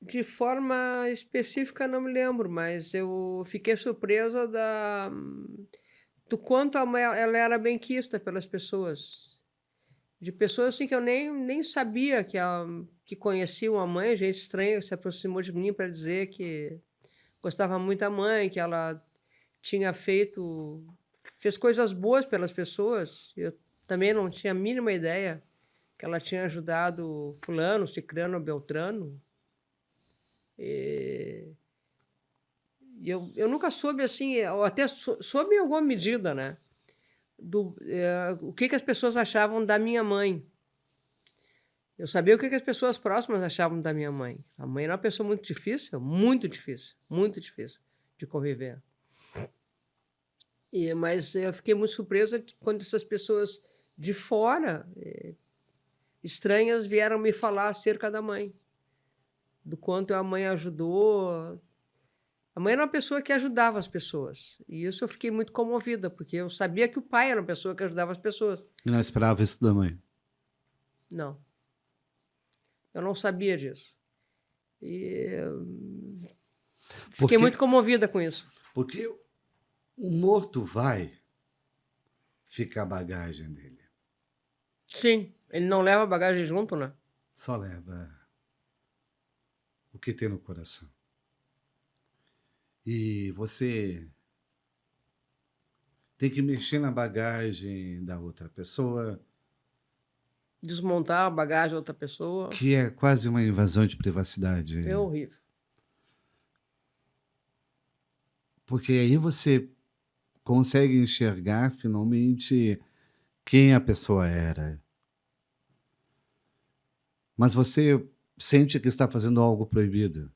B: De forma específica não me lembro, mas eu fiquei surpresa do quanto a mãe, ela era benquista pelas pessoas. De pessoas assim que eu nem sabia que conheciam a mãe, gente estranha se aproximou de mim para dizer que gostava muito da mãe, que ela tinha fez coisas boas pelas pessoas. Eu também não tinha a mínima ideia que ela tinha ajudado fulano, cicrano, beltrano. E eu nunca soube assim, eu até soube em alguma medida, né? O que as pessoas achavam da minha mãe. Eu sabia o que as pessoas próximas achavam da minha mãe. A mãe era uma pessoa muito difícil de conviver. Mas eu fiquei muito surpresa quando essas pessoas de fora, estranhas, vieram me falar acerca da mãe. Do quanto a mãe ajudou. A mãe era uma pessoa que ajudava as pessoas. E isso eu fiquei muito comovida, porque eu sabia que o pai era uma pessoa que ajudava as pessoas.
A: E não esperava isso da mãe?
B: Não. Eu não sabia disso. E fiquei muito comovida com isso.
A: Porque o morto vai, fica a bagagem dele.
B: Sim, ele não leva a bagagem junto, né?
A: Só leva o que tem no coração. E você tem que mexer na bagagem da outra pessoa.
B: Desmontar a bagagem da outra pessoa.
A: Que é quase uma invasão de privacidade.
B: É horrível.
A: Porque aí você consegue enxergar finalmente quem a pessoa era. Mas você sente que está fazendo algo proibido.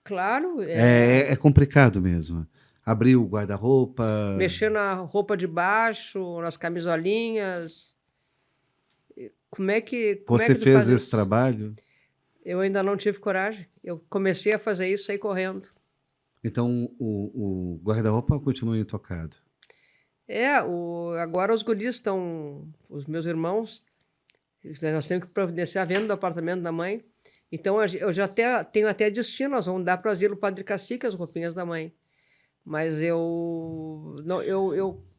B: Claro.
A: É complicado mesmo. Abrir o guarda-roupa.
B: Mexer na roupa de baixo, nas camisolinhas. Como é que
A: Você fez esse
B: isso?
A: trabalho?
B: Eu ainda não tive coragem. Eu comecei a fazer isso, saí correndo.
A: Então o guarda-roupa continua intocado.
B: Agora os guris estão, os meus irmãos, nós temos que providenciar a venda do apartamento da mãe. Então eu já tenho até destino, nós vamos dar para o asilo Padre Cacique as roupinhas da mãe. Mas eu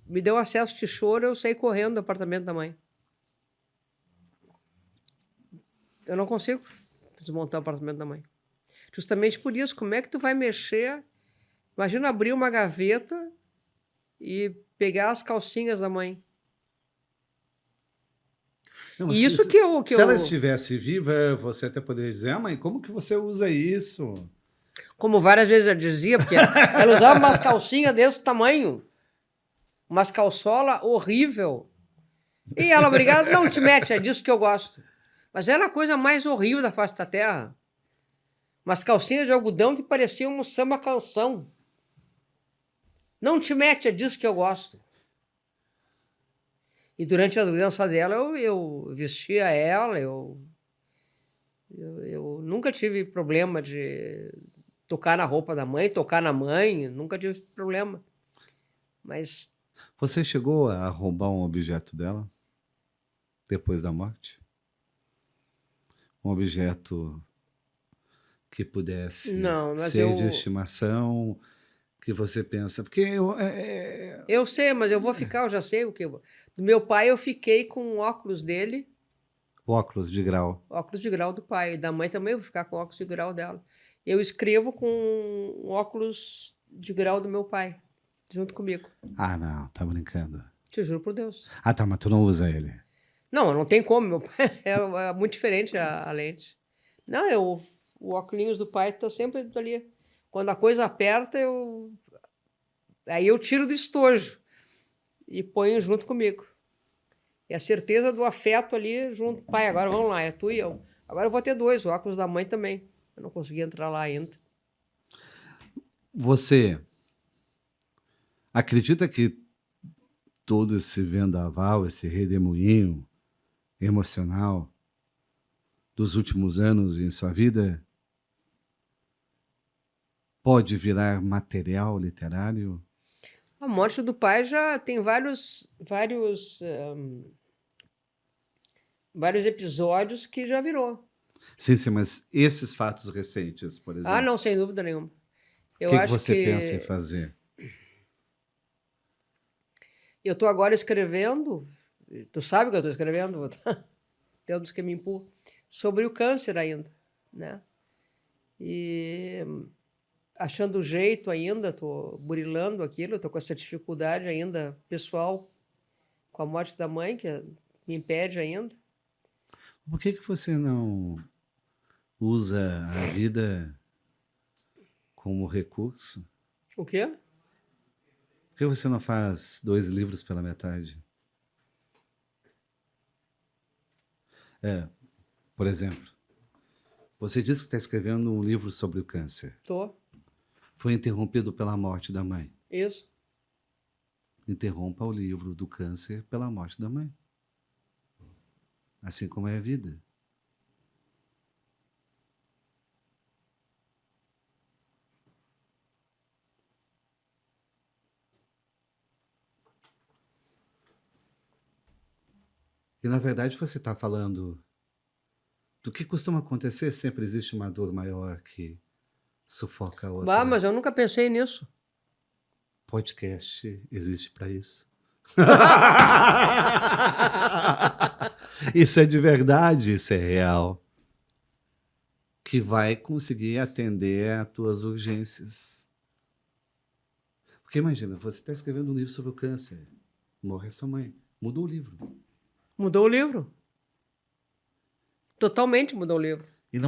B: me deu acesso de choro, eu saí correndo do apartamento da mãe. Eu não consigo desmontar o apartamento da mãe. Justamente por isso, como é que tu vai mexer? Imagina abrir uma gaveta e pegar as calcinhas da mãe.
A: Não,
B: Isso
A: se ela estivesse viva, você até poderia dizer, mãe, como que você usa isso?
B: Como várias vezes eu dizia, porque ela usava umas calcinhas desse tamanho. Umas calçola horrível. E ela, obrigada, não te mete, é disso que eu gosto. Mas era a coisa mais horrível da face da terra. Umas calcinhas de algodão que pareciam um samba-canção. Não te mete, é disso que eu gosto. E durante a doença dela, eu vestia ela, eu nunca tive problema de tocar na roupa da mãe, tocar na mãe, nunca tive problema. Mas
A: Você chegou a roubar um objeto dela depois da morte? Um objeto que pudesse
B: não, mas
A: ser de estimação, que você pensa... Porque
B: eu sei, mas eu vou ficar, eu já sei o que... Do meu pai eu fiquei com o óculos dele,
A: óculos de grau.
B: óculos de grau do pai. Da mãe também eu vou ficar com o óculos de grau dela. Eu escrevo com o óculos de grau do meu pai, junto comigo.
A: Ah, não, tá brincando.
B: Te juro por Deus.
A: Ah, tá, mas tu não usa ele.
B: Não, não tem como. Meu pai é muito diferente a lente. Não, o óculos do pai tá sempre ali. Quando a coisa aperta, aí eu tiro do estojo e ponho junto comigo. É a certeza do afeto ali junto. Pai, agora vamos lá, é tu e eu. Agora eu vou ter dois, o óculos da mãe também. Eu não consegui entrar lá ainda.
A: Você acredita que todo esse vendaval, esse redemoinho emocional dos últimos anos em sua vida pode virar material literário?
B: A morte do pai já tem vários episódios que já virou.
A: Sim, sim, mas esses fatos recentes, por exemplo.
B: Ah, não, sem dúvida nenhuma.
A: O que você pensa em fazer?
B: Eu estou agora escrevendo, tu sabe que eu estou escrevendo, tem uns que me empurram, sobre o câncer ainda, né? E achando jeito ainda, estou burilando aquilo, estou com essa dificuldade ainda pessoal com a morte da mãe, que me impede ainda.
A: Por que você não usa a vida como recurso?
B: O quê?
A: Por que você não faz 2 livros pela metade? Por exemplo, você disse que está escrevendo um livro sobre o câncer.
B: Tô.
A: Foi interrompido pela morte da mãe.
B: Isso.
A: Interrompa o livro do câncer pela morte da mãe. Assim como é a vida. E, na verdade, você está falando do que costuma acontecer. Sempre existe uma dor maior que sufoca a outra.
B: Ah, mas eu nunca pensei nisso.
A: Podcast existe para isso. Isso é de verdade, isso é real. Que vai conseguir atender às tuas urgências. Porque imagina, você está escrevendo um livro sobre o câncer. Morre a sua mãe. Mudou o livro.
B: Mudou o livro. Totalmente mudou o livro.
A: E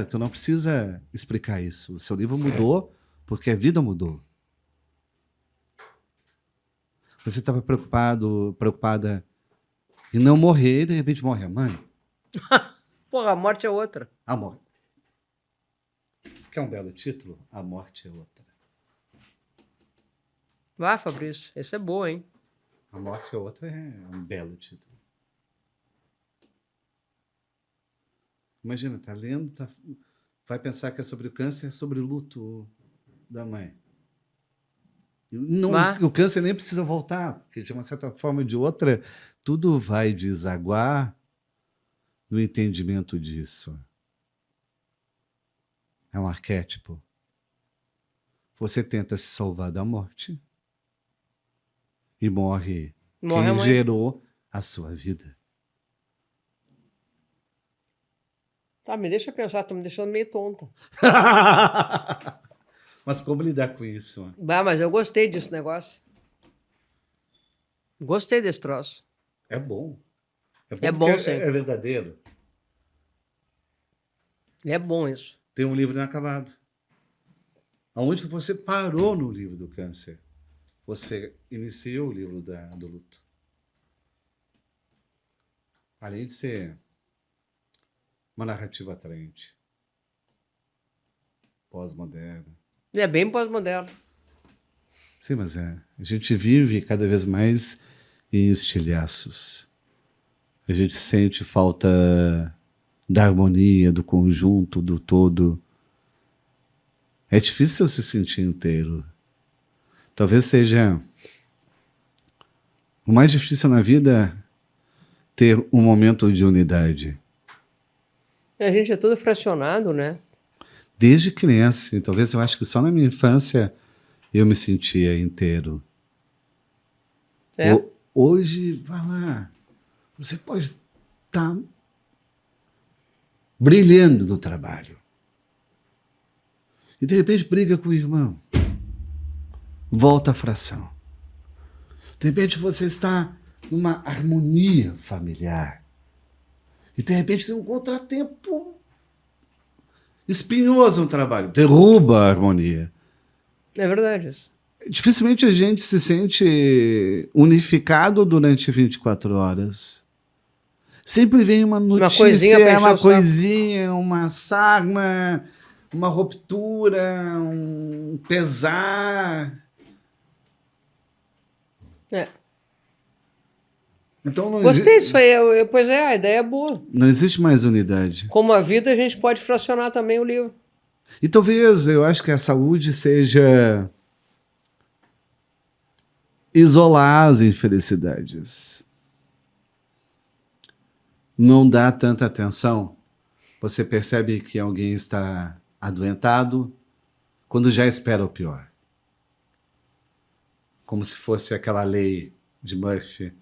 A: tu não precisa explicar isso. O seu livro mudou porque a vida mudou. Você estava preocupada em não morrer e de repente morre a mãe.
B: Porra, a morte é outra.
A: A morte. Quer um belo título? A morte é outra.
B: Vá, Fabrício, esse é bom, hein?
A: A morte é outra é um belo título. Imagina, tá lendo, vai pensar que é sobre o câncer, é sobre o luto da mãe. Não, o câncer nem precisa voltar, porque de uma certa forma ou de outra, tudo vai desaguar no entendimento disso. É um arquétipo. Você tenta se salvar da morte e morre quem gerou a sua vida.
B: Tá, me deixa pensar, tô me deixando meio tonta.
A: Mas como lidar com isso?
B: Bah, mas eu gostei desse negócio. Gostei desse troço.
A: É bom.
B: É bom, sim.
A: É verdadeiro.
B: É bom isso.
A: Tem um livro inacabado. Aonde você parou no livro do câncer, você iniciou o livro do luto. Além de ser uma narrativa atraente, pós-moderna.
B: É bem pós-moderno.
A: Sim, mas a gente vive cada vez mais em estilhaços. A gente sente falta da harmonia, do conjunto, do todo. É difícil se sentir inteiro. Talvez seja o mais difícil na vida ter um momento de unidade.
B: A gente é todo fracionado, né?
A: Desde criança. Talvez eu acho que só na minha infância eu me sentia inteiro.
B: É?
A: Hoje, vai lá, você pode estar brilhando no trabalho. E de repente briga com o irmão. Volta à fração. De repente você está numa harmonia familiar. E de repente tem um contratempo espinhoso no trabalho. Derruba a harmonia.
B: É verdade isso.
A: Dificilmente a gente se sente unificado durante 24 horas. Sempre vem uma notícia, uma coisinha, uma sarna, uma ruptura, um pesar.
B: É.
A: Então
B: Gostei disso aí. Pois é, a ideia é boa.
A: Não existe mais unidade.
B: Como a vida, a gente pode fracionar também o livro.
A: E talvez, eu acho que a saúde seja isolar as infelicidades. Não dá tanta atenção. Você percebe que alguém está adoentado quando já espera o pior. Como se fosse aquela lei de Murphy.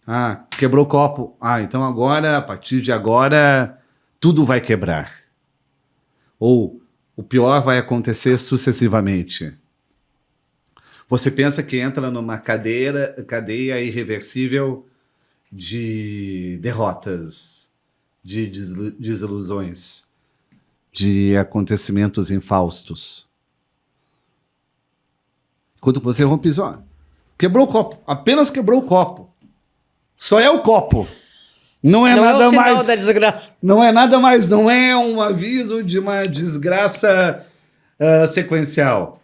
A: Ah, quebrou o copo. Ah, então agora, a partir de agora, tudo vai quebrar. Ou o pior vai acontecer sucessivamente. Você pensa que entra numa cadeia irreversível de derrotas, de desilusões, de acontecimentos infaustos. Quando você rompe isso, ó, quebrou o copo, apenas quebrou o copo. Só é o copo. Não é nada
B: é o sinal
A: mais.
B: Da desgraça.
A: Não é nada mais, não é um aviso de uma desgraça sequencial.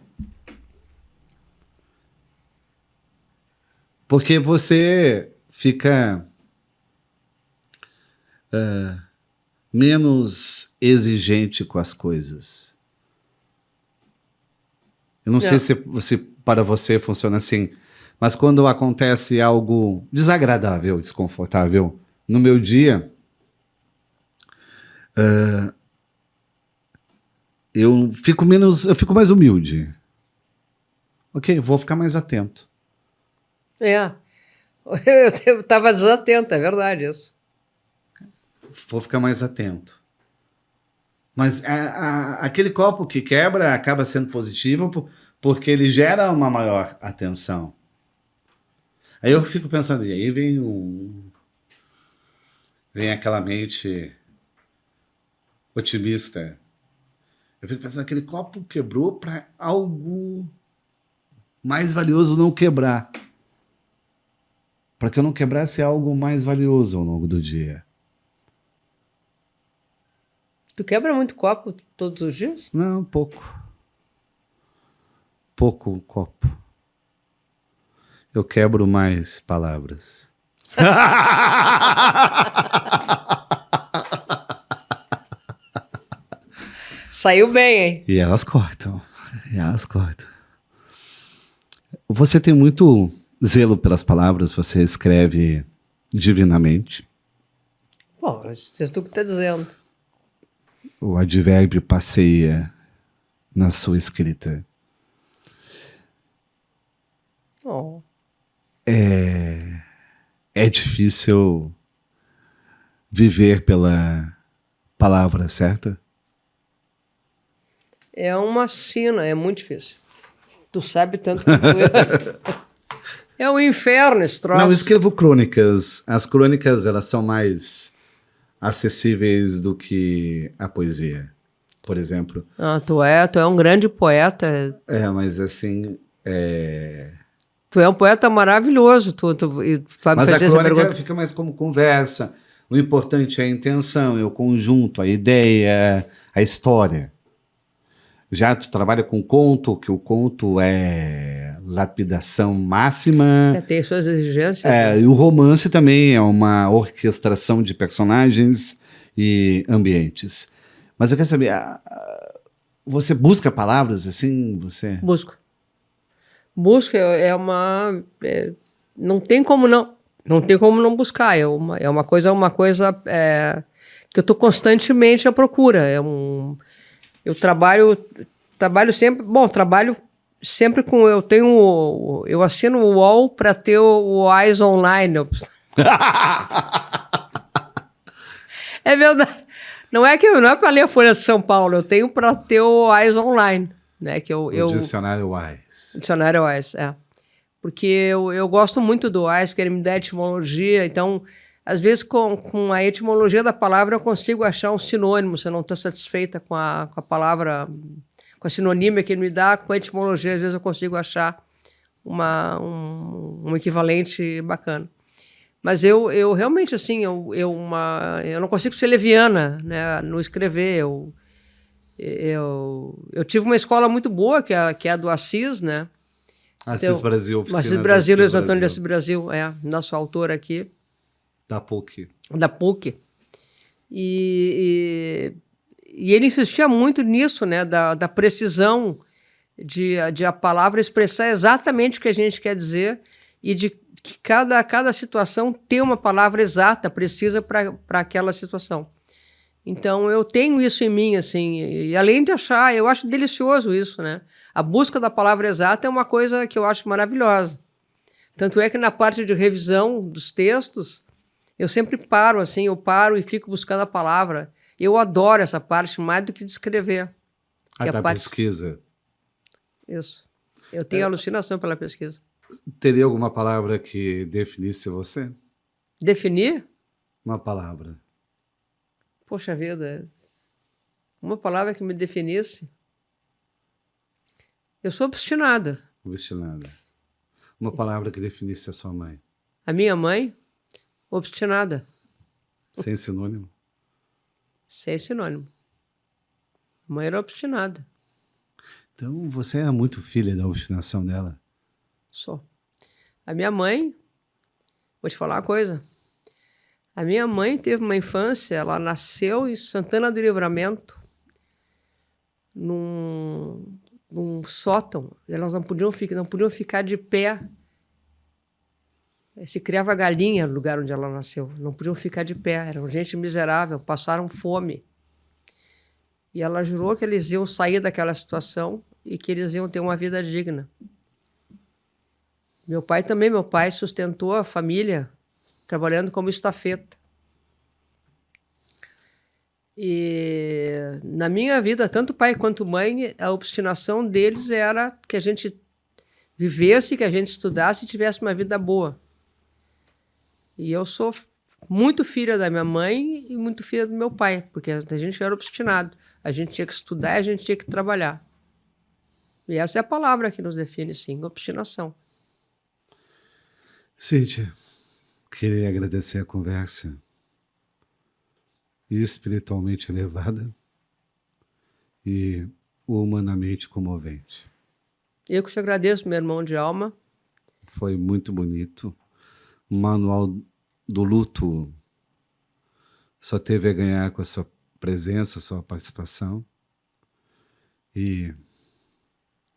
A: Porque você fica menos exigente com as coisas. Eu não sei se para você funciona assim, mas quando acontece algo desagradável, desconfortável no meu dia, eu fico mais humilde. Ok, vou ficar mais atento.
B: É. Eu estava desatento, é verdade isso.
A: Vou ficar mais atento. Mas aquele copo que quebra acaba sendo positivo porque ele gera uma maior atenção. Aí eu fico pensando, e aí vem aquela mente otimista. Eu fico pensando, aquele copo quebrou para algo mais valioso não quebrar. Para que eu não quebrasse algo mais valioso ao longo do dia.
B: Tu quebra muito copo todos os dias?
A: Não, pouco. Pouco copo. Eu quebro mais palavras.
B: Saiu bem, hein?
A: E elas cortam. Você tem muito zelo pelas palavras, você escreve divinamente.
B: Bom, isso é tu que está dizendo.
A: O advérbio passeia na sua escrita.
B: Oh.
A: É difícil viver pela palavra certa?
B: É uma sina, é muito difícil. Tu sabe tanto que tu é um inferno esse troço.
A: Não, eu escrevo crônicas. As crônicas, elas são mais acessíveis do que a poesia. por exemplo.
B: Ah, tu é um grande poeta.
A: Mas assim...
B: Tu é um poeta maravilhoso. E vai me
A: Mas a
B: fazer essa
A: crônica
B: pergunta.
A: fica mais como conversa. O importante é a intenção, é o conjunto, a ideia, a história. Já tu trabalha com conto, que o conto é lapidação máxima.
B: Tem suas exigências. Né?
A: E o romance também é uma orquestração de personagens e ambientes. Mas eu quero saber, você busca palavras assim? Você...
B: Busco. Não tem como não buscar. É uma coisa que eu estou constantemente à procura. Eu trabalho sempre. Bom, trabalho sempre com. Eu assino o UOL para ter o Eyes Online. É verdade. Não é para ler a Folha de São Paulo, eu tenho para ter o Eyes Online. Né,
A: o dicionário Eyes.
B: Dicionário Eyes, Porque eu gosto muito do Eyes, porque ele me dá etimologia. Então, às vezes, com a etimologia da palavra, eu consigo achar um sinônimo. Se eu não estou satisfeita com a palavra, com a sinonímia que ele me dá, com a etimologia, às vezes eu consigo achar um equivalente bacana. Mas eu realmente, assim, eu não consigo ser leviana, né, no escrever. Eu tive uma escola muito boa, que é a do Assis, né?
A: Assis Brasil, oficina
B: Assis Brasil, Luiz Antônio de Assis Brasil, nosso autor aqui.
A: Da PUC.
B: Da PUC. E ele insistia muito nisso, né? Da precisão de a palavra expressar exatamente o que a gente quer dizer e de que cada situação tem uma palavra exata, precisa para aquela situação. Então, eu tenho isso em mim, assim, e além de eu acho delicioso isso, né? A busca da palavra exata é uma coisa que eu acho maravilhosa. Tanto é que na parte de revisão dos textos, eu sempre paro e fico buscando a palavra. Eu adoro essa parte mais do que de escrever.
A: Da pesquisa.
B: Isso. Eu tenho alucinação pela pesquisa.
A: Teria alguma palavra que definisse você?
B: Definir?
A: Uma palavra.
B: Poxa vida, uma palavra que me definisse. Eu sou obstinada.
A: Obstinada. Uma palavra que definisse a sua mãe.
B: A minha mãe, obstinada.
A: Sem sinônimo?
B: Sem sinônimo. A mãe era obstinada.
A: Então você é muito filha da obstinação dela?
B: Sou. A minha mãe, vou te falar uma coisa. A minha mãe teve uma infância, ela nasceu em Santana do Livramento, num sótão. Elas não podiam ficar de pé. Se criava galinha no lugar onde ela nasceu. Não podiam ficar de pé. Eram gente miserável, passaram fome. E ela jurou que eles iam sair daquela situação e que eles iam ter uma vida digna. Meu pai sustentou a família trabalhando como estafeta. E na minha vida, tanto pai quanto mãe, a obstinação deles era que a gente vivesse, que a gente estudasse e tivesse uma vida boa. E eu sou muito filha da minha mãe e muito filha do meu pai, porque a gente era obstinado. A gente tinha que estudar e a gente tinha que trabalhar. E essa é a palavra que nos define, sim, obstinação.
A: Cíntia, queria agradecer a conversa espiritualmente elevada e humanamente comovente.
B: Eu que te agradeço, meu irmão de alma.
A: Foi muito bonito. O manual do luto só teve a ganhar com a sua presença, a sua participação. E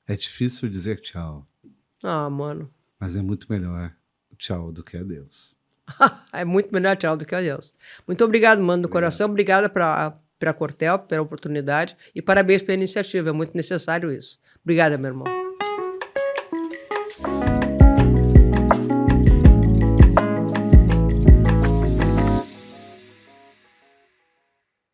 A: é difícil dizer tchau.
B: Ah, mano.
A: Mas é muito melhor tchau do que adeus.
B: É muito melhor tchau do que adeus. Muito obrigado, mano, do coração. Obrigada para a Cortel, pela oportunidade. E parabéns pela iniciativa. É muito necessário isso. Obrigada, meu irmão.